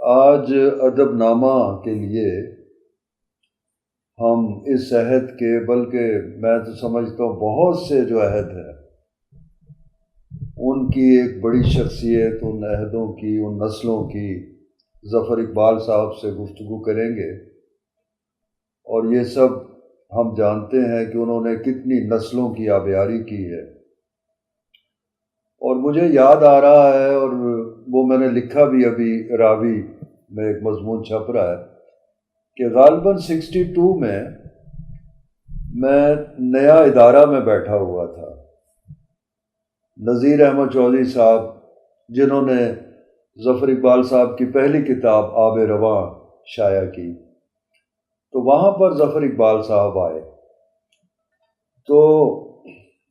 آج ادب نامہ کے لیے ہم اس عہد کے، بلکہ میں تو سمجھتا ہوں بہت سے جو عہد ہیں ان کی ایک بڑی شخصیت، ان عہدوں کی، ان نسلوں کی ظفر اقبال صاحب سے گفتگو کریں گے۔ اور یہ سب ہم جانتے ہیں کہ انہوں نے کتنی نسلوں کی آبیاری کی ہے۔ اور مجھے یاد آ رہا ہے، اور وہ میں نے لکھا بھی ابھی راوی میں ایک مضمون چھپ رہا ہے، کہ غالباً 62 میں نیا ادارہ میں بیٹھا ہوا تھا۔ نذیر احمد چودھری صاحب جنہوں نے ظفر اقبال صاحب کی پہلی کتاب آب رواں شائع کی، تو وہاں پر ظفر اقبال صاحب آئے۔ تو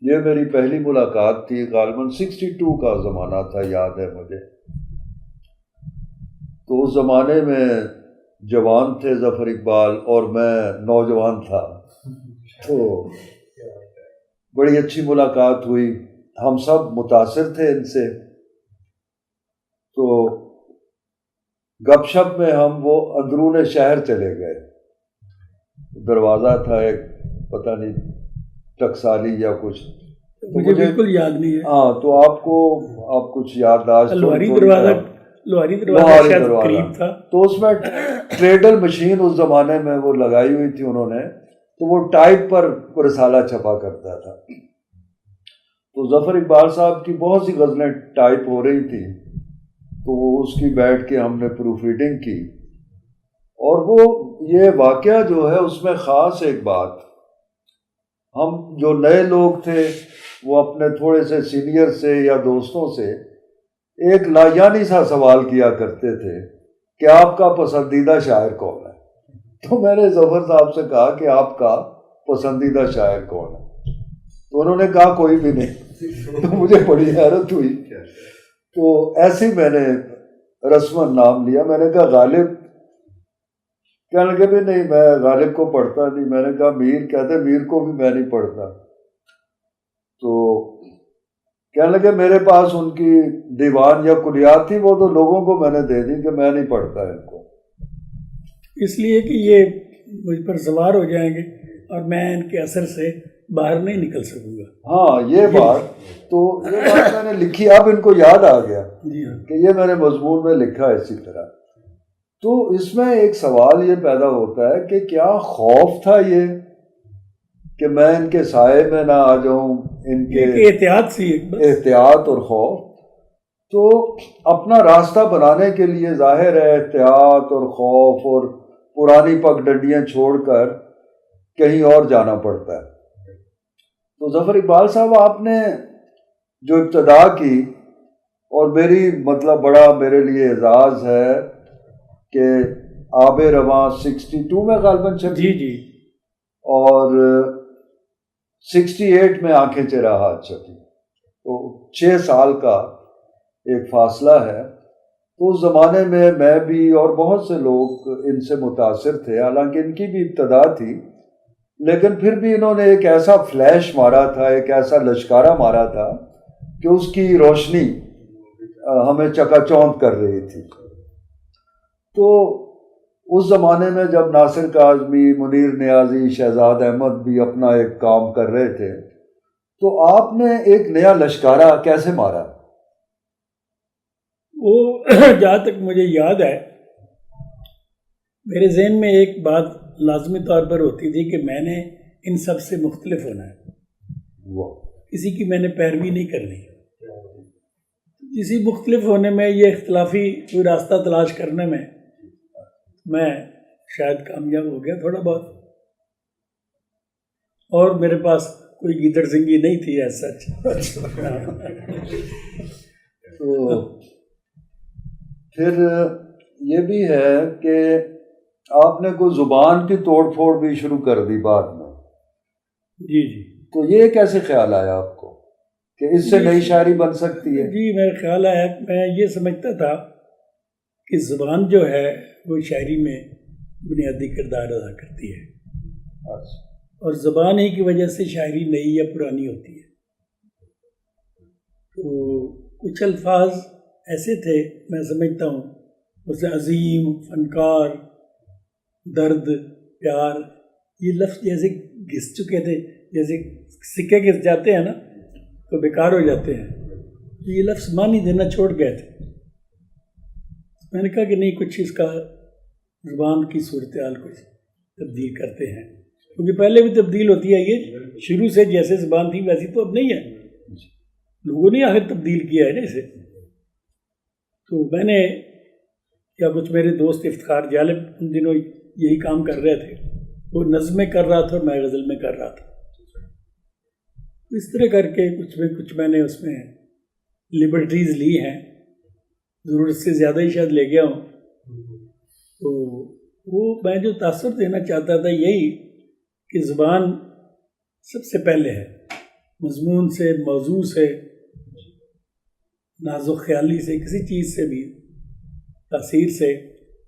یہ میری پہلی ملاقات تھی، غالباً 62 کا زمانہ تھا، یاد ہے مجھے۔ تو اس زمانے میں جوان تھے ظفر اقبال اور میں نوجوان تھا، تو بڑی اچھی ملاقات ہوئی، ہم سب متاثر تھے ان سے۔ تو گپ شپ میں ہم وہ اندرون شہر چلے گئے، دروازہ تھا ایک، پتہ نہیں ٹکسالی یا کچھ، مجھے بالکل یاد نہیں ہے۔ ہاں، تو آپ کچھ یادداشت، لوہاری دروازہ شاید قریب تھا، تو اس میں ٹریڈل مشین اس زمانے میں وہ لگائی ہوئی تھی انہوں نے، تو وہ ٹائپ پر رسالہ چھپا کرتا تھا۔ تو ظفر اقبال صاحب کی بہت سی غزلیں ٹائپ ہو رہی تھیں، تو وہ اس کی بیٹھ کے ہم نے پروف ریڈنگ کی۔ اور وہ یہ واقعہ جو ہے اس میں خاص ایک بات، ہم جو نئے لوگ تھے وہ اپنے تھوڑے سے سینئر سے یا دوستوں سے ایک لایانی سا سوال کیا کرتے تھے کہ آپ کا پسندیدہ شاعر کون ہے؟ تو میں نے ظفر صاحب سے کہا کہ آپ کا پسندیدہ شاعر کون ہے؟ تو انہوں نے کہا کوئی بھی نہیں۔ تو مجھے بڑی حیرت ہوئی، تو ایسے ہی میں نے رسماً نام لیا، میں نے کہا غالب، کہنے لگے بھی نہیں میں غالب کو پڑھتا نہیں۔ میں نے کہا میر، کہتے میر کو بھی میں نہیں پڑھتا۔ تو کہنے لگے میرے پاس ان کی دیوان یا کلیات تھی، وہ تو لوگوں کو میں نے دے دی کہ میں نہیں پڑھتا ان کو، اس لیے کہ یہ مجھ پر سوار ہو جائیں گے اور میں ان کے اثر سے باہر نہیں نکل سکوں گا۔ ہاں، یہ بات تو یہ بات میں نے لکھی، اب ان کو یاد آ گیا کہ یہ میں نے مضمون میں لکھا ہے اسی طرح۔ تو اس میں ایک سوال یہ پیدا ہوتا ہے کہ کیا خوف تھا یہ کہ میں ان کے سائے میں نہ آ جاؤں، ان کے احتیاط سی، احتیاط اور خوف۔ تو اپنا راستہ بنانے کے لیے ظاہر ہے احتیاط اور خوف اور پرانی پگ ڈنڈیاں چھوڑ کر کہیں اور جانا پڑتا ہے۔ تو ظفر اقبال صاحب آپ نے جو ابتدا کی، اور میری مطلب بڑا میرے لیے اعزاز ہے کہ آب رواں 62 میں غالباً چھپی، جی، اور 68 میں آنکھیں چراغ چھپی، تو 6 سال کا ایک فاصلہ ہے۔ تو اس زمانے میں میں بھی اور بہت سے لوگ ان سے متاثر تھے، حالانکہ ان کی بھی ابتدا تھی، لیکن پھر بھی انہوں نے ایک ایسا فلیش مارا تھا، ایک ایسا لشکارہ مارا تھا کہ اس کی روشنی ہمیں چکا چوندھ کر رہی تھی۔ تو اس زمانے میں جب ناصر کاظمی، منیر نیازی، شہزاد احمد بھی اپنا ایک کام کر رہے تھے، تو آپ نے ایک نیا لشکارہ کیسے مارا؟ وہ جہاں تک مجھے یاد ہے، میرے ذہن میں ایک بات لازمی طور پر ہوتی تھی کہ میں نے ان سب سے مختلف ہونا ہے، کسی کی میں نے پیروی نہیں کرنی۔ کسی مختلف ہونے میں، یہ اختلافی کوئی راستہ تلاش کرنے میں شاید کامیاب ہو گیا تھوڑا بہت، اور میرے پاس کوئی گیدڑ زنگی نہیں تھی ایز سچ۔ تو پھر یہ بھی ہے کہ آپ نے کوئی زبان کی توڑ پھوڑ بھی شروع کر دی بعد میں۔ جی، تو یہ کیسے خیال آیا آپ کو کہ اس سے نئی شاعری بن سکتی ہے؟ جی، میرا خیال ہے، میں یہ سمجھتا تھا کہ زبان جو ہے وہ شاعری میں بنیادی کردار ادا کرتی ہے، اور زبان ہی کی وجہ سے شاعری نئی یا پرانی ہوتی ہے۔ تو کچھ الفاظ ایسے تھے، میں سمجھتا ہوں اسے عظیم، فنکار، درد، پیار، یہ لفظ جیسے گھس چکے تھے، جیسے سکے گھس جاتے ہیں نا تو بیکار ہو جاتے ہیں، تو یہ لفظ معنی دینا چھوڑ گئے تھے۔ میں نے کہا کہ نہیں، کچھ اس کا زبان کی صورتحال کچھ تبدیل کرتے ہیں، کیونکہ پہلے بھی تبدیل ہوتی ہے، یہ شروع سے جیسے زبان تھی ویسی تو اب نہیں ہے، لوگوں نے آخر تبدیل کیا ہے نا اسے۔ تو میں نے یا کچھ میرے دوست افتخار جالب ان دنوں یہی کام کر رہے تھے، وہ نظم میں کر رہا تھا اور میں غزل میں کر رہا تھا، اس طرح کر کے کچھ میں نے اس میں لبرٹیز لی ہیں، ضرورت سے زیادہ ہی شاید لے گیا ہوں۔ تو وہ میں جو تاثر دینا چاہتا تھا یہی کہ زبان سب سے پہلے ہے، مضمون سے، موضوع سے، ناز و خیالی سے، کسی چیز سے بھی، تاثیر سے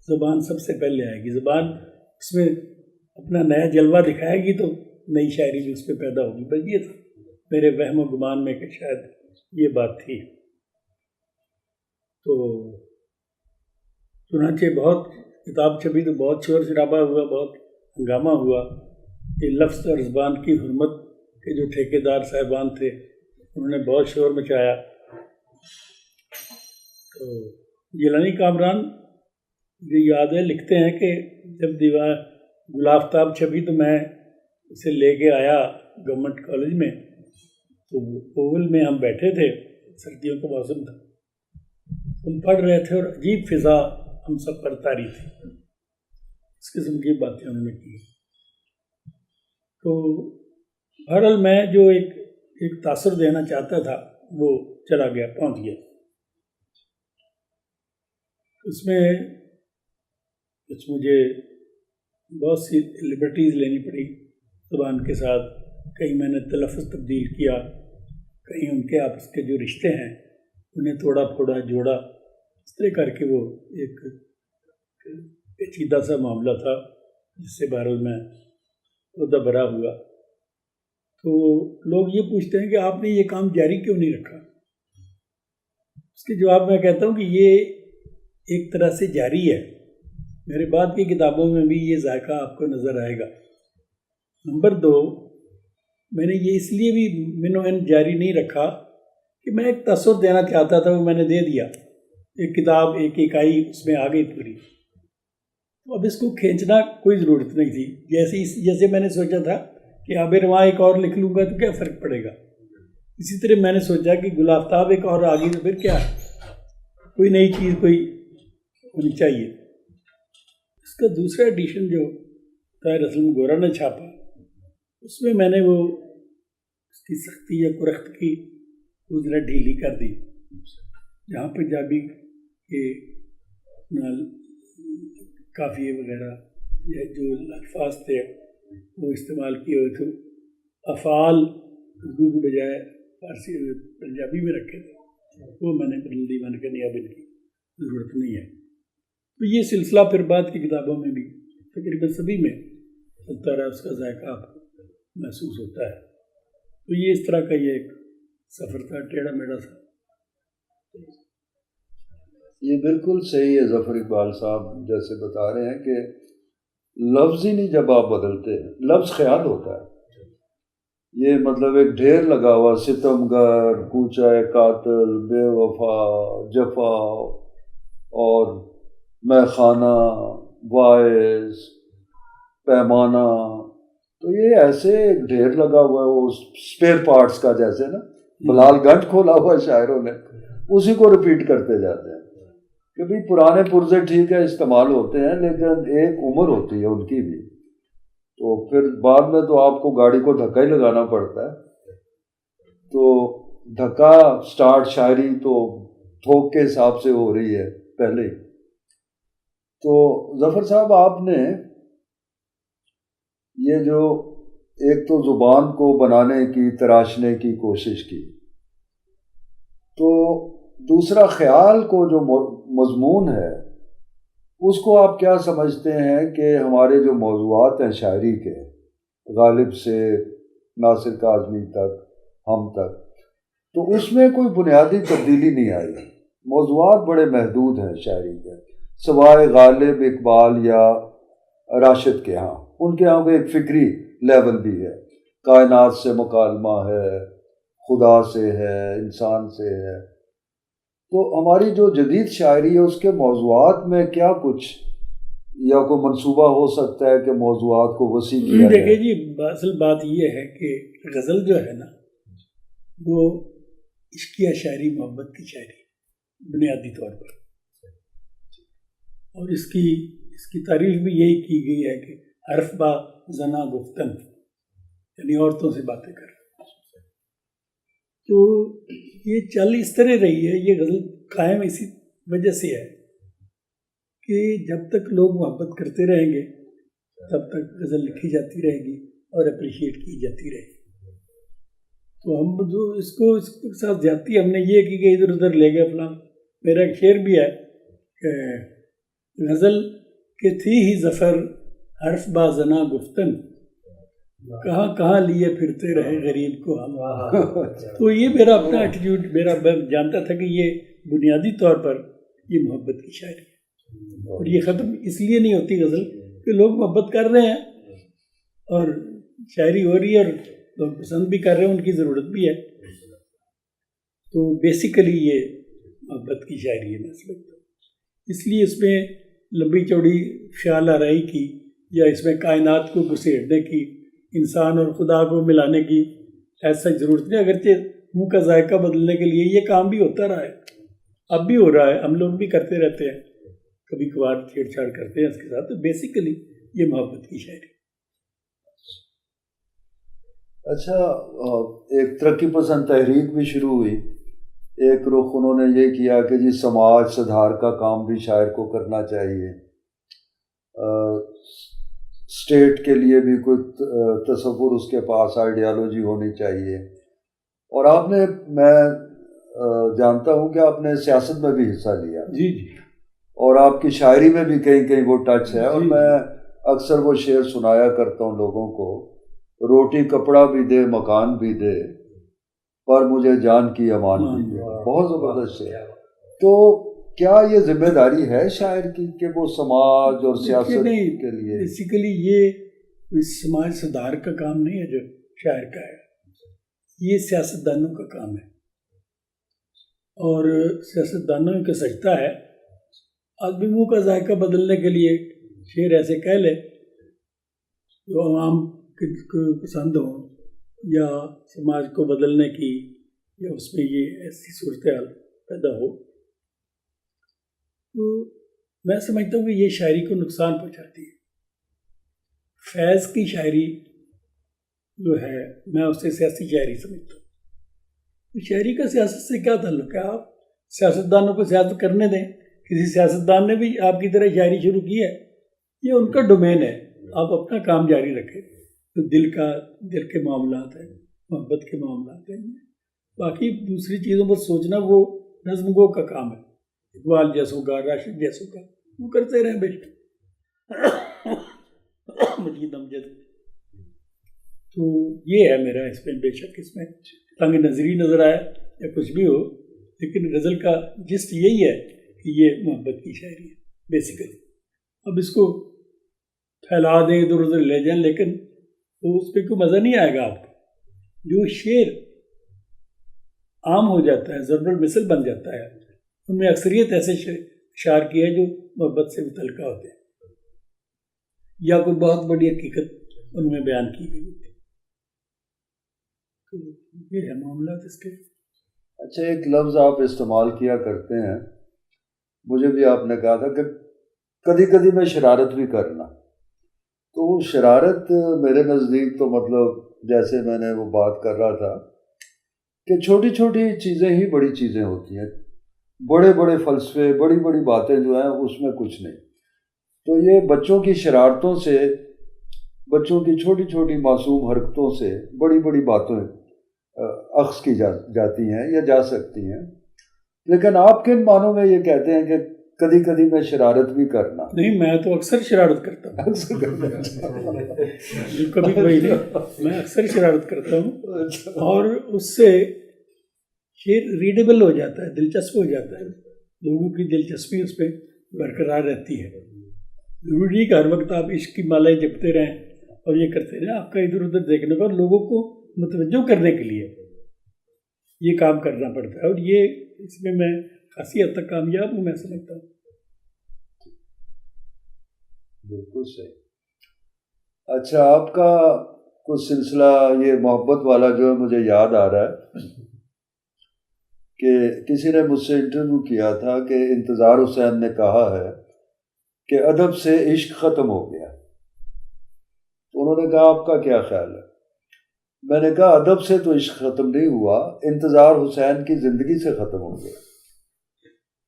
زبان سب سے پہلے آئے گی۔ زبان اس میں اپنا نیا جلوہ دکھائے گی تو نئی شاعری بھی اس پہ پیدا ہوگی۔ بس یہ تھا میرے وہم و گمان میں کہ شاید یہ بات تھی۔ تو چنانچہ بہت کتاب چھپی تو بہت شور شرابہ ہوا، بہت ہنگامہ ہوا۔ یہ لفظ اور زبان کی حرمت کے جو ٹھیکیدار صاحبان تھے انہوں نے بہت شور مچایا۔ تو گیلانی کامران مجھے یاد ہے لکھتے ہیں کہ جب دیوان گل آفتاب چھپی تو میں اسے لے کے آیا گورنمنٹ کالج میں، تو اوول میں ہم بیٹھے تھے، سردیوں کا موسم تھا، ہم پڑھ رہے تھے اور عجیب فضا ہم سب پر طاری تھی، اس قسم کی باتیں انہوں نے کی۔ تو بہرحال میں جو ایک تاثر دینا چاہتا تھا وہ چلا گیا، پہنچ گیا۔ اس میں کچھ مجھے بہت سی لبرٹیز لینی پڑی زبان کے ساتھ، کہیں میں نے تلفظ تبدیل کیا، کہیں ان کے آپس کے جو رشتے ہیں انہیں توڑا پھوڑا، جوڑا، اس طرح کر کے وہ ایک پیچیدہ سا معاملہ تھا جس سے بہرحال میں عہدہ برا ہوا۔ تو لوگ یہ پوچھتے ہیں کہ آپ نے یہ کام جاری کیوں نہیں رکھا؟ اس کے جواب میں کہتا ہوں کہ یہ ایک طرح سے جاری ہے، میرے بعد کی کتابوں میں بھی یہ ذائقہ آپ کو نظر آئے گا۔ نمبر 2، میں نے یہ اس لیے بھی منوعن جاری نہیں رکھا کہ میں ایک تاثر دینا چاہتا تھا، وہ میں نے دے دیا، ایک کتاب، ایک اکائی اس میں آ گئی پوری، تو اب اس کو کھینچنا کوئی ضرورت نہیں تھی۔ جیسے میں نے سوچا تھا کہ آب رواں ایک اور لکھ لوں گا تو کیا فرق پڑے گا، اسی طرح میں نے سوچا کہ گل آفتاب ایک اور آ گئی تو پھر کیا ہے، کوئی نئی چیز کوئی ہونی چاہیے۔ اس کا دوسرا ایڈیشن جو طاہر اسلم گورا نے چھاپا، اس میں نے وہ اس کی سختی یا کرخت کی وہ ذرا ڈھیلی کر دی، جہاں پنجابی کے قافیے وغیرہ یا جو الفاظ تھے وہ استعمال کیے ہوئے تھے، افعال اردو کی بجائے فارسی پنجابی میں رکھے تھے، وہ میں نے بدل دی، میں نے کہا نہیں اب ان کی ضرورت نہیں ہے۔ تو یہ سلسلہ پھر بعد کی کتابوں میں بھی تقریباً سبھی میں چلتا رہا، اس کا ذائقہ آپ کو محسوس ہوتا ہے۔ تو یہ اس طرح کا یہ ایک سفر تھا، ٹیڑھا میڑھا تھا۔ یہ بالکل صحیح ہے ظفر اقبال صاحب جیسے بتا رہے ہیں کہ لفظ ہی نہیں جب آپ بدلتے ہیں، لفظ خیال ہوتا ہے، یہ مطلب ایک ڈھیر لگا ہوا، ستمگر، کوچہ قاتل، بے وفا، جفا اور میں خانہ، باعث، پیمانہ، تو یہ ایسے ایک ڈھیر لگا ہوا ہے، وہ اسپیئر پارٹس کا جیسے نا بلال گنج کھولا ہوا ہے شاعروں نے، اسی کو ریپیٹ کرتے جاتے ہیں کہ بھائی پرانے پرزے ٹھیک ہے استعمال ہوتے ہیں لیکن ایک عمر ہوتی ہے ان کی بھی، تو پھر بعد میں تو آپ کو گاڑی کو دھکا ہی لگانا پڑتا ہے، تو دھکا سٹارٹ شاعری تو تھوک کے حساب سے ہو رہی ہے پہلے ہی۔ تو ظفر صاحب آپ نے یہ جو ایک تو زبان کو بنانے کی، تراشنے کی کوشش کی، تو دوسرا خیال کو جو مضمون ہے اس کو آپ کیا سمجھتے ہیں کہ ہمارے جو موضوعات ہیں شاعری کے، غالب سے ناصر کاظمی تک، ہم تک، تو اس میں کوئی بنیادی تبدیلی نہیں آئی، موضوعات بڑے محدود ہیں شاعری کے، سوائے غالب اقبال یا راشد کے ہاں. ان کے ہاں وہ ایک فکری لیول بھی ہے، کائنات سے مکالمہ ہے، خدا سے ہے، انسان سے ہے. تو ہماری جو جدید شاعری ہے اس کے موضوعات میں کیا کچھ یا کوئی منصوبہ ہو سکتا ہے کہ موضوعات کو وسیع کیا جائے؟ دیکھیے جی، اصل بات یہ ہے کہ غزل جو ہے نا وہ عشقیہ شاعری، محبت کی شاعری بنیادی طور پر، اور اس کی تعریف بھی یہی کی گئی ہے کہ حرف با زنا گفتن، یعنی عورتوں سے باتیں کر. تو یہ چل اس طرح رہی ہے، یہ غزل قائم اسی وجہ سے ہے کہ جب تک لوگ محبت کرتے رہیں گے تب تک غزل لکھی جاتی رہے گی اور اپریشیٹ کی جاتی رہے گی. تو ہم جو اس کے ساتھ زیادتی ہم نے یہ کی کہ ادھر ادھر لے گئے فلاں. میرا ایک شعر بھی ہے کہ غزل کہ تھی ہی ظفر حرف با زنا گفتن، کہاں کہاں لیے پھرتے رہے غریب کو ہم. تو یہ میرا اپنا ایٹیٹیوڈ، میں جانتا تھا کہ یہ بنیادی طور پر یہ محبت کی شاعری ہے، اور یہ ختم اس لیے نہیں ہوتی غزل کہ لوگ محبت کر رہے ہیں اور شاعری ہو رہی ہے اور لوگ پسند بھی کر رہے ہیں، ان کی ضرورت بھی ہے. تو بیسیکلی یہ محبت کی شاعری ہے میں سمجھتا ہوں. اس لیے اس میں لمبی چوڑی خیال آرائی کی یا اس میں کائنات کو گھسیٹنے کی، انسان اور خدا کو ملانے کی ایسا ضرورت نہیں. اگرچہ منہ کا ذائقہ بدلنے کے لیے یہ کام بھی ہوتا رہا ہے، اب بھی ہو رہا ہے، ہم لوگ بھی کرتے رہتے ہیں، کبھی کبھار چھیڑ چھاڑ کرتے ہیں اس کے ساتھ. تو بیسیکلی یہ محبت کی شاعری. اچھا، ایک ترقی پسند تحریک بھی شروع ہوئی. ایک رخ انہوں نے یہ کیا کہ جی سماج سدھار کا کام بھی شاعر کو کرنا چاہیے، اسٹیٹ کے لیے بھی کوئی تصور اس کے پاس، آئیڈیالوجی ہونی چاہیے. اور آپ نے، میں جانتا ہوں کہ آپ نے سیاست میں بھی حصہ لیا. جی جی. اور آپ کی شاعری میں بھی کہیں کہیں وہ ٹچ ہے. اور میں اکثر وہ شعر سنایا کرتا ہوں لوگوں کو، روٹی کپڑا بھی دے مکان بھی دے پر مجھے جان کی امان بھی دے. بہت زبردست شعر. تو کیا یہ ذمہ داری ہے شاعر کی کہ وہ سماج اور سیاست کے لیے؟ بیسیکلی یہ سماج سدھار کا کام نہیں ہے جو شاعر کا ہے، یہ سیاست دانوں کا کام ہے. اور سیاست دانوں کا سجدہ ہے آدمی منہ کا ذائقہ بدلنے کے لیے شعر ایسے کہہ لے جو عوام کو پسند ہوں، یا سماج کو بدلنے کی، یا اس میں یہ ایسی صورتحال پیدا ہو. تو میں سمجھتا ہوں کہ یہ شاعری کو نقصان پہنچاتی ہے. فیض کی شاعری جو ہے میں اسے سیاسی شاعری سمجھتا ہوں. شاعری کا سیاست سے کیا تعلق ہے؟ آپ سیاستدانوں کو سیاست کرنے دیں. کسی سیاستدان نے بھی آپ کی طرح شاعری شروع کی ہے، یہ ان کا ڈومین ہے، آپ اپنا کام جاری رکھیں. تو دل کے معاملات ہیں، محبت کے معاملات ہیں. باقی دوسری چیزوں پر سوچنا وہ نظم گو کا کام ہے. اقبال جیسوں کا، راشد جیسوں کا، وہ کرتے رہیں بیٹھ مجید امجد. تو یہ ہے میرا اس میں، بے شک اس میں تنگ نظری نظر آئے یا کچھ بھی ہو، لیکن غزل کا جسٹ یہی ہے کہ یہ محبت کی شاعری ہے بیسیکلی. اب اس کو پھیلا دیں، ادھر ادھر لے جائیں، لیکن تو اس پہ کوئی مزہ نہیں آئے گا آپ کو. جو شعر عام ہو جاتا ہے، ضرب المثل بن جاتا ہے، ان میں اکثریت ایسے اشعار کی ہے جو محبت سے متعلقہ ہوتے ہیں یا کوئی بہت بڑی حقیقت ان میں بیان کی گئی ہوتی ہے. تو یہ ہے معاملات اس کے. اچھا، ایک لفظ آپ استعمال کیا کرتے ہیں، مجھے بھی آپ نے کہا تھا کہ کبھی کبھی میں شرارت بھی کرنا. تو وہ شرارت میرے نزدیک تو مطلب جیسے میں نے وہ بات کر رہا تھا کہ چھوٹی چھوٹی چیزیں ہی بڑی چیزیں ہوتی ہیں. بڑے بڑے فلسفے، بڑی بڑی باتیں جو ہیں اس میں کچھ نہیں. تو یہ بچوں کی شرارتوں سے، بچوں کی چھوٹی چھوٹی معصوم حرکتوں سے بڑی بڑی باتیں اخذ کی جاتی ہیں یا جا سکتی ہیں. لیکن آپ کن معنوں میں یہ کہتے ہیں کہ کبھی کبھی میں شرارت بھی کرنا؟ نہیں، میں تو اکثر شرارت کرتا ہوں. کبھی کبھی نہیں، میں اکثر شرارت کرتا ہوں، اور اس سے شعر ریڈیبل ہو جاتا ہے، دلچسپ ہو جاتا ہے، لوگوں کی دلچسپی اس پہ برقرار رہتی ہے. ضروری نہیں کہ ہر وقت آپ عشق کی مالیں جپتے رہیں اور یہ کرتے رہیں. آپ کا ادھر ادھر دیکھنے پر لوگوں کو متوجہ کرنے کے لیے یہ کام کرنا پڑتا ہے, اور یہ اس میں خاصی حد تک کامیاب ہوں میں سمجھتا ہوں. بالکل صحیح. اچھا, آپ کا کچھ سلسلہ یہ محبت والا جو ہے مجھے یاد آ رہا ہے کہ کسی نے مجھ سے انٹرویو کیا تھا کہ انتظار حسین نے کہا ہے کہ ادب سے عشق ختم ہو گیا. تو انہوں نے کہا آپ کا کیا خیال ہے؟ میں نے کہا ادب سے تو عشق ختم نہیں ہوا, انتظار حسین کی زندگی سے ختم ہو گیا.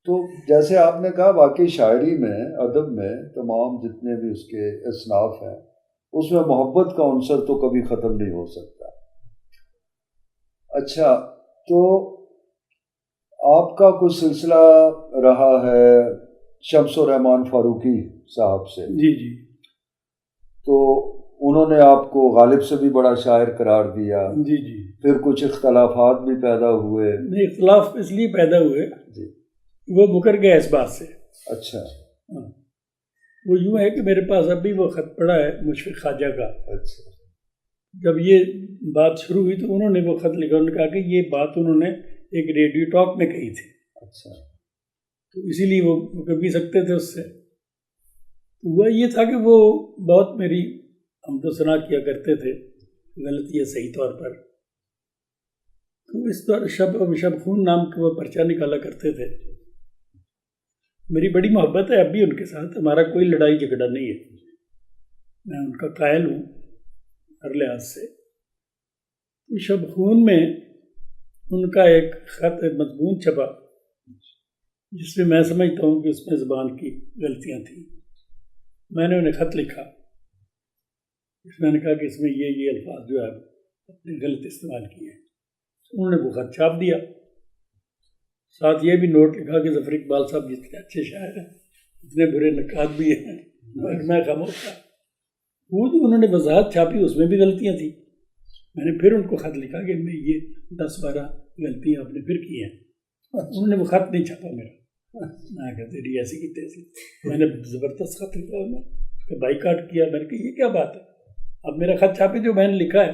تو جیسے آپ نے کہا واقعی شاعری میں, ادب میں تمام جتنے بھی اس کے اصناف ہیں اس میں محبت کا عنصر تو کبھی ختم نہیں ہو سکتا. اچھا, تو آپ کا کچھ سلسلہ رہا ہے شمس الرحمن فاروقی صاحب سے. جی جی. تو انہوں نے آپ کو غالب سے بھی بڑا شاعر قرار دیا. جی جی. پھر کچھ اختلافات بھی پیدا ہوئے. نہیں, اختلاف اس لیے پیدا ہوئے جی, وہ مکر گیا اس بات سے. اچھا. وہ یوں ہے کہ میرے پاس اب بھی وہ خط پڑا ہے مشفق خواجہ کا. اچھا. جب یہ بات شروع ہوئی تو انہوں نے وہ خط لکھا, انہوں نے کہا کہ یہ بات انہوں نے ایک ریڈیو ٹاک میں کہی تھی. اچھا. تو اسی لیے وہ کہہ بھی سکتے تھے اس سے. ہوا یہ تھا کہ وہ بہت میری ہم تو ثنا کیا کرتے تھے, غلط یا صحیح طور پر. تو اس طور شب خون نام کا وہ پرچہ نکالا کرتے تھے. میری بڑی محبت ہے اب بھی ان کے ساتھ, ہمارا کوئی لڑائی جھگڑا نہیں ہے, میں ان کا قائل ہوں ہر لحاظ سے. تو شب خون میں ان کا ایک خط مضمون چھپا جس میں میں سمجھتا ہوں کہ اس میں زبان کی غلطیاں تھیں. میں نے انہیں خط لکھا, اس میں نے کہا کہ اس میں یہ الفاظ جو ہے اپنے غلط استعمال کیے ہیں. انہوں نے وہ خط چھاپ دیا, ساتھ یہ بھی نوٹ لکھا کہ ظفر اقبال صاحب جتنے اچھے شاعر ہیں اتنے برے نقاد بھی ہیں, مگر میں خاموش تھا. وہ جو انہوں نے وضاحت چھاپی اس میں بھی غلطیاں تھیں. میں نے پھر ان کو خط لکھا کہ میں یہ 10-12 غلطیاں آپ نے پھر کی ہیں. انہوں نے وہ خط نہیں چھاپا میرا. میں کہا تیری ایسی کی تیسی. میں نے زبردست خط لکھا انہیں بائیکاٹ کیا. میں نے کہا یہ کیا بات ہے, اب میرا خط چھاپے جو میں نے لکھا ہے,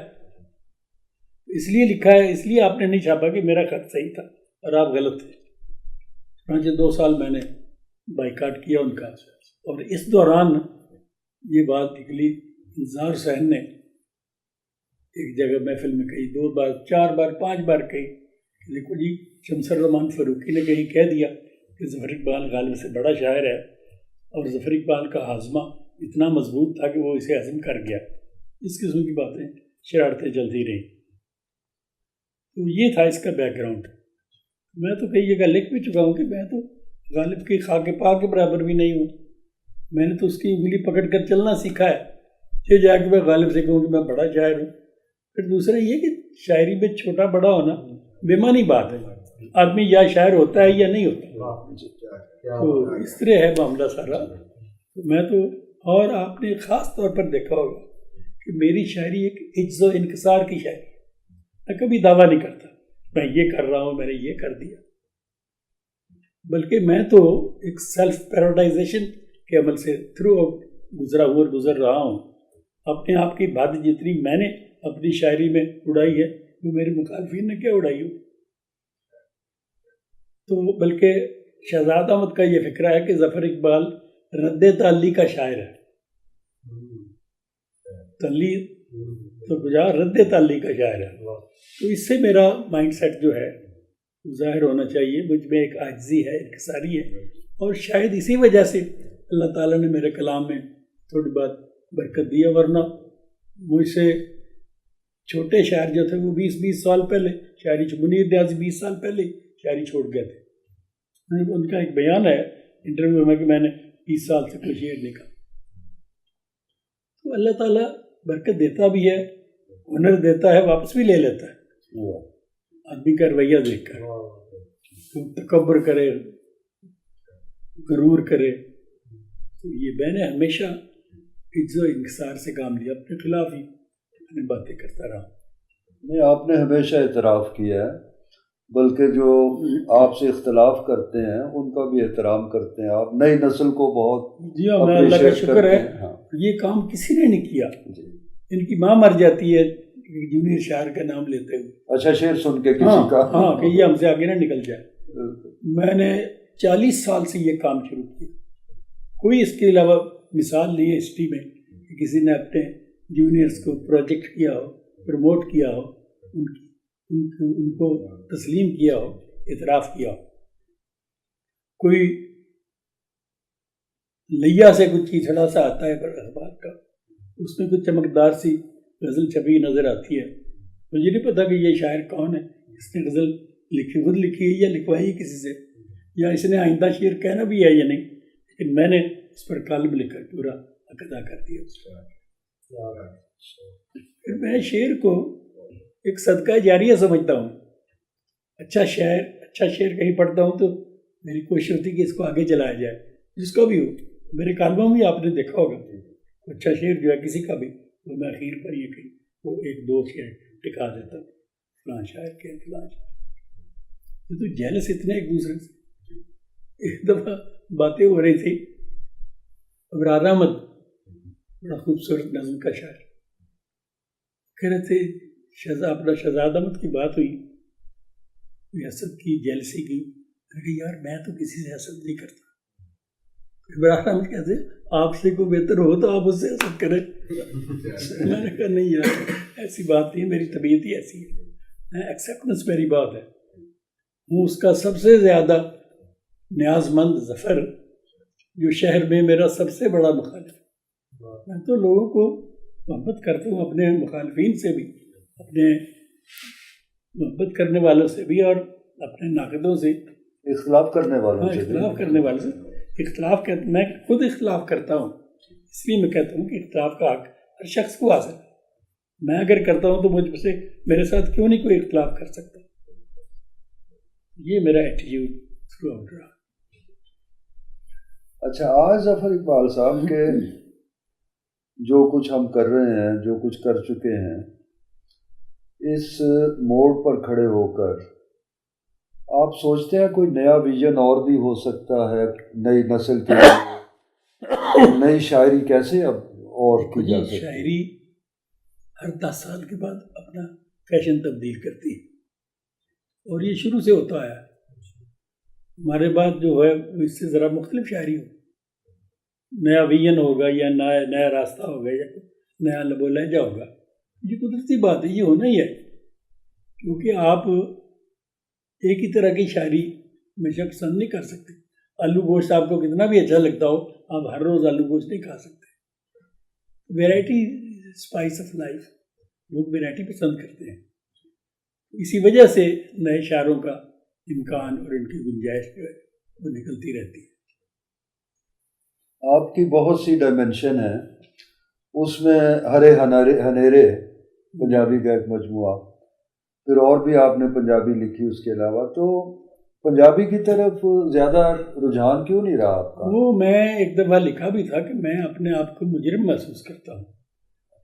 اس لیے لکھا ہے, اس لیے آپ نے نہیں چھاپا کہ میرا خط صحیح تھا اور آپ غلط تھے. چنانچہ 2 سال میں نے بائیکاٹ کیا ان کا. اور اس دوران یہ بات نکلی, انتظار حسین نے ایک جگہ محفل میں کہی, 2 بار 4 بار 5 بار کہی, دیکھو جی شمس الرحمن فاروقی نے کہیں کہہ دیا کہ ظفر اقبال غالب سے بڑا شاعر ہے, اور ظفر اقبال کا ہاضمہ اتنا مضبوط تھا کہ وہ اسے ہضم کر گیا. اس قسم کی باتیں شرارتیں چلتی رہیں. تو یہ تھا اس کا بیک گراؤنڈ. میں تو کئی جگہ لکھ بھی چکا ہوں کہ میں تو غالب کی خاک پا کے برابر بھی نہیں ہوں. میں نے تو اس کی انگلی پکڑ کر چلنا سیکھا ہے, یہ جا کے میں غالب سے کہوں کہ میں بڑا شاعر ہوں. پھر دوسرا یہ کہ شاعری میں چھوٹا بڑا ہونا بےمانی بات ہے. آدمی یا شاعر ہوتا ہے یا نہیں ہوتا. تو اس طرح ہے معاملہ سارا. میں تو, اور آپ نے خاص طور پر دیکھا ہوگا کہ میری شاعری ایک عجز و انکسار کی شاعری. میں کبھی دعویٰ نہیں کرتا میں یہ کر رہا ہوں, میں نے یہ کر دیا, بلکہ میں تو ایک سیلف پیراڈائزیشن کے عمل سے تھرو آؤٹ گزرا ہوں اور گزر رہا ہوں. اپنے آپ کی بات جتنی میں نے اپنی شاعری میں اڑائی ہے وہ میرے مخالفین نے کیا اڑائی ہو. تو بلکہ شہزاد احمد کا یہ فکرہ ہے کہ ظفر اقبال رد تعلی کا شاعر ہے. تعلی تو بجا رد تعلی کا شاعر ہے. تو اس سے میرا مائنڈ سیٹ جو ہے ظاہر ہونا چاہیے. مجھ میں ایک عاجزی ہے, انکساری ہے, اور شاید اسی وجہ سے اللہ تعالیٰ نے میرے کلام میں تھوڑی بات برکت دیا. ورنہ مجھ سے چھوٹے شاعر جو تھے وہ 20 سال پہلے شاعری, منیر نیازی 20 سال پہلے شاعری چھوڑ گئے تھے. ان کا ایک بیان ہے انٹرویو میں کہ میں نے 20 سال سے کوئی شعر نہیں کہا. تو اللہ تعالیٰ برکت دیتا بھی ہے, ہنر دیتا ہے, واپس بھی لے لیتا ہے آدمی کا رویہ دیکھ کر. تکبر کرے, غرور کرے. تو یہ میں نے ہمیشہ عجز و انکسار سے کام لیا, اپنے خلاف ہی میں باتیں کرتا رہا. نہیں, آپ نے ہمیشہ اعتراف کیا ہے بلکہ جو آپ سے اختلاف کرتے ہیں ان کا بھی احترام کرتے ہیں آپ، نئی نسل کو بہت جی ہاں، اللہ کا شکر ہے ہاں یہ کام کسی نے نہیں کیا. جی. ان کی ماں مر جاتی ہے جونیئر شاعر کا نام لیتے ہوئے. اچھا شعر سن کے کسی کا ہاں کہ یہ ہم سے آگے نہ نکل جائے. میں نے 40 سال سے یہ کام شروع کیا، کوئی اس کے علاوہ مثال نہیں ہے ہسٹری میں کہ کسی نے اپنے جونیئرس کو پروجیکٹ کیا ہو، پروموٹ کیا ہو، ان کو تسلیم کیا ہو، اعتراف کیا ہو. کوئی لیا سے کچھ چیچڑا سا آتا ہے پر اخبار کا، اس میں کچھ چمکدار سی غزل چھپی نظر آتی ہے، مجھے نہیں پتا کہ یہ شاعر کون ہے، اس نے غزل لکھی، خود لکھی ہے یا لکھوائی کسی سے، یا اس نے آئندہ شعر کہنا بھی ہے یا نہیں، لیکن میں نے اس پر کالم لکھ کر پورا حق ادا کر دیا. پھر میں شعر کو ایک صدقہ جاریہ سمجھتا ہوں. اچھا شعر کہیں پڑھتا ہوں تو میری کوشش ہوتی ہے کہ اس کو آگے چلایا جائے، جس کا بھی ہو. میرے کالموں میں آپ نے دیکھا ہوگا اچھا شعر جو ہے کسی کا بھی، تو میں اخیر پر یہ کہ وہ ایک دو شعر ٹکا دیتا ہوں فلاں شاعر کے فلاں شاعر. یہ تو جیلس اتنے ایک دوسرے سے. ایک دفعہ باتیں ہو رہی تھی، ابرار احمد بڑا خوبصورت نظم کا شاعر، کہہ رہے تھے اپنا شہزاد احمد کی بات ہوئی، حسد کی، جیلسی کی. میں کہ یار میں تو کسی سے حسد نہیں کرتا. ابرار احمد کہتے آپ سے کوئی بہتر ہو تو آپ اس سے حسد کریں. میں نے کہا نہیں یار ایسی بات نہیں، میری طبیعت ہی ایسی ہے، ایکسیپٹنس میری بات ہے. ہوں اس کا سب سے زیادہ نیاز مند ظفر، جو شہر میں میرا سب سے بڑا مخالف. میں تو لوگوں کو محبت کرتا ہوں، اپنے مخالفین سے بھی، اپنے محبت کرنے والوں سے بھی، اور اپنے ناقدوں سے، اختلاف کرنے والوں سے، اختلاف کرنے والوں سے. میں خود اختلاف کرتا ہوں، اس لیے میں کہتا ہوں کہ اختلاف کا حق ہر شخص کو حاصل ہے. میں اگر کرتا ہوں تو مجھ سے میرے ساتھ کیوں نہیں کوئی اختلاف کر سکتا. یہ میرا ایٹیٹیوڈ تھرو آؤٹ رہا. اچھا آج ظفر اقبال صاحب کے جو کچھ ہم کر رہے ہیں، جو کچھ کر چکے ہیں، اس موڑ پر کھڑے ہو کر آپ سوچتے ہیں کوئی نیا ویژن اور بھی ہو سکتا ہے نئی نسل کے لیے؟ نئی شاعری کیسے اب اور کی جا سکتی ہے؟ شاعری ہر 10 سال کے بعد اپنا فیشن تبدیل کرتی ہے، اور یہ شروع سے ہوتا ہے. ہمارے بعد جو ہے اس سے ذرا مختلف شاعری ہو، نیا ویژن ہوگا یا نیا راستہ ہوگا یا نیا لب و لہجہ ہوگا. یہ قدرتی بات ہے، یہ ہونا ہی ہے، کیونکہ آپ ایک ہی طرح کی شاعری ہمیشہ پسند نہیں کر سکتے. آلو گوشت آپ کو کتنا بھی اچھا لگتا ہو، آپ ہر روز آلو گوشت نہیں کھا سکتے. ویرائٹی اسپائس آف لائف، لوگ ویرائٹی پسند کرتے ہیں. اسی وجہ سے نئے شاعروں کا امکان اور ان کی گنجائش جو ہے وہ نکلتی رہتی ہے. آپ کی بہت سی ڈائمنشن ہیں، اس میں ہرے ہنیرے پنجابی کا ایک مجموعہ، پھر اور بھی آپ نے پنجابی لکھی اس کے علاوہ، تو پنجابی کی طرف زیادہ رجحان کیوں نہیں رہا آپ کا؟ وہ میں ایک دفعہ لکھا بھی تھا کہ میں اپنے آپ کو مجرم محسوس کرتا ہوں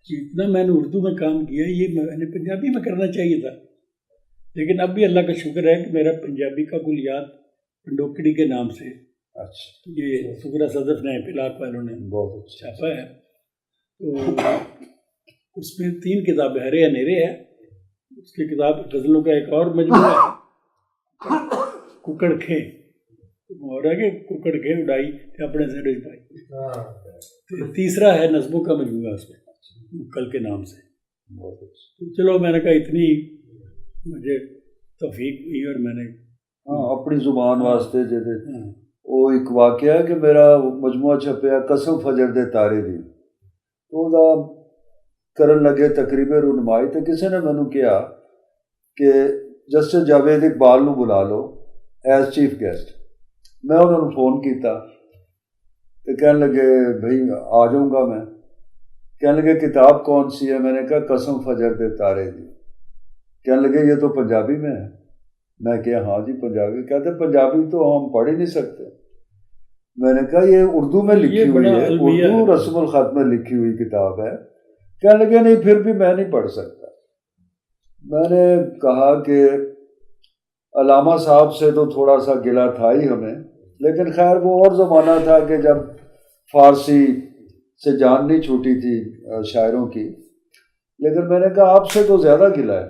کہ اتنا میں نے اردو میں کام کیا، یہ میں نے پنجابی میں کرنا چاہیے تھا. لیکن اب بھی اللہ کا شکر ہے کہ میرا پنجابی کا کلیات پنڈوکڑی کے نام سے یہ سکرا صدف نے پلاک والوں نے بہت چھاپا ہے. تو اس میں 3 کتابیں ہرے انیرے ہے، اس کی کتاب غزلوں کا ایک اور مجموعہ ہے ککڑ کھے، اور ہے کہ ککڑ کھے اڑائی اپنے سے ڈج پائی. تیسرا ہے نظموں کا مجموعہ اس میں کل کے نام سے. تو چلو میں نے کہا اتنی مجھے توفیق ہوئی اور میں نے اپنی زبان واسطے جیسے وہ ایک واقعہ ہے کہ میرا مجموعہ چھپیا قسم فجر دے تارے دی، تو دا کرن لگے تقریب رونمائی، تو کسی نے مینوں کہا کہ جسٹس جاوید اقبال نو بلا لو ایز چیف گیسٹ. میں انہوں نے فون کیتا تو کہنے لگے بھائی آ جاؤں گا میں. کہنے لگے کتاب کون سی ہے؟ میں نے کہا قسم فجر دے تارے دی. کہنے لگے یہ تو پنجابی میں ہے. میں کہا ہاں جی پنجابی. کہتے پنجابی تو ہم پڑھ ہی نہیں سکتے. میں نے کہا یہ اردو میں لکھی ہوئی ہے، اردو رسم الخط میں لکھی ہوئی کتاب ہے. کہنے لگے نہیں پھر بھی میں نہیں پڑھ سکتا. میں نے کہا کہ علامہ صاحب سے تو تھوڑا سا گلہ تھا ہی ہمیں، لیکن خیر وہ اور زمانہ تھا کہ جب فارسی سے جان نہیں چھوٹی تھی شاعروں کی. لیکن میں نے کہا آپ سے تو زیادہ گلہ ہے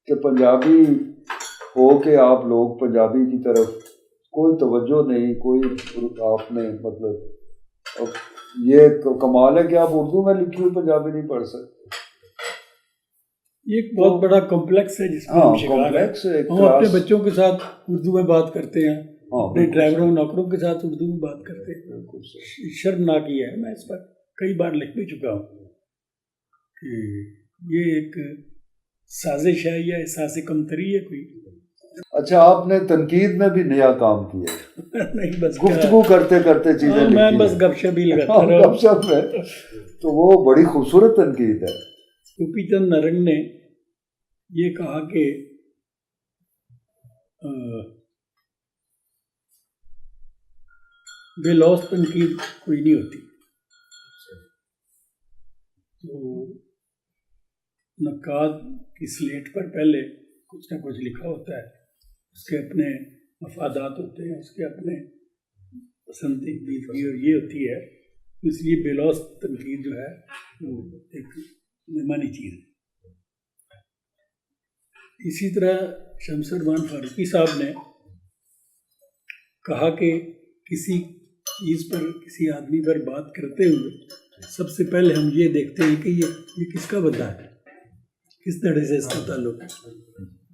کہ پنجابی ہو کے آپ لوگ پنجابی کی طرف کوئی توجہ نہیں، کوئی آپ نے مطلب یہ کمال ہے کہ آپ اردو میں لکھی ہوئی پنجابی نہیں پڑھ سکتے. یہ ایک بہت بڑا کمپلیکس ہے جس میں ہم شکار ہیں. ہم اپنے بچوں کے ساتھ اردو میں بات کرتے ہیں، اپنے ڈرائیوروں نوکروں کے ساتھ اردو میں بات کرتے ہیں. شرمناک ہی ہے. میں اس پر کئی بار لکھ بھی چکا ہوں کہ یہ ایک سازش ہے یا احساس کمتری ہے کوئی. اچھا آپ نے تنقید میں بھی نیا کام کیا؟ نہیں بس گفتگو کرتے کرتے چیزیں میں بس گپ شپ ہی لگاتا رہا. گپ شپ میں تو وہ بڑی خوبصورت تنقید ہے. گوپی چند نارنگ نے یہ کہا کہ بے لوث تنقید کوئی نہیں ہوتی. تو نقاد کی سلیٹ پر پہلے کچھ نہ کچھ لکھا ہوتا ہے، اس کے اپنے مفادات ہوتے ہیں، اس کے اپنے پسندیدگی اور یہ ہوتی ہے. اس لیے بے لوث تنقید جو ہے وہ ایک نعمانی چیز ہے. اسی طرح شمس الرحمان فاروقی صاحب نے کہا کہ کسی چیز پر کسی آدمی پر بات کرتے ہوئے سب سے پہلے ہم یہ دیکھتے ہیں کہ یہ کس کا بندہ ہے، کس طرح سے اس کا تعلق ہے.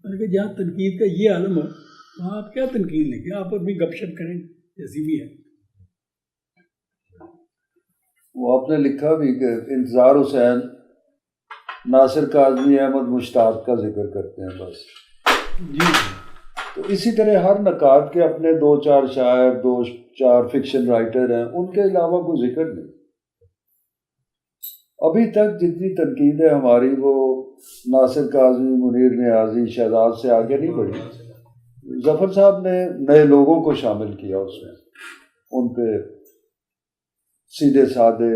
میں نے کہا جہاں تنقید کا یہ عالم ہو وہاں آپ کیا تنقید لکھیں، آپ اپنی گپ شپ کریں جیسی بھی ہے. وہ آپ نے لکھا بھی کہ انتظار حسین ناصر کاظمی احمد مشتاق کا ذکر کرتے ہیں بس. جی تو اسی طرح ہر نقاد کے اپنے 2-4 شاعر 2-4 فکشن رائٹر ہیں، ان کے علاوہ کوئی ذکر نہیں. ابھی تک جتنی تنقیدیں ہماری وہ ناصر کاظمی، منیر نیازی، شہزاد سے آگے نہیں بڑھی. ظفر صاحب نے نئے لوگوں کو شامل کیا اس میں، ان پہ سیدھے سادے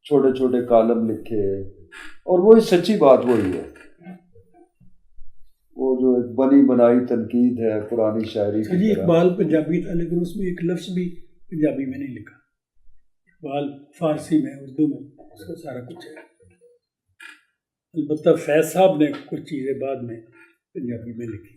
چھوٹے چھوٹے کالم لکھے، اور وہی سچی بات وہی ہے. وہ جو ایک بنی بنائی تنقید ہے پرانی شاعری کی جی. طرح. اقبال پنجابی تھا لیکن اس میں ایک لفظ بھی پنجابی میں نہیں لکھا. اقبال فارسی میں، اردو میں، اس کا سارا کچھ ہے. البتہ فیض صاحب نے کچھ چیزیں بعد میں پنجابی میں لکھی.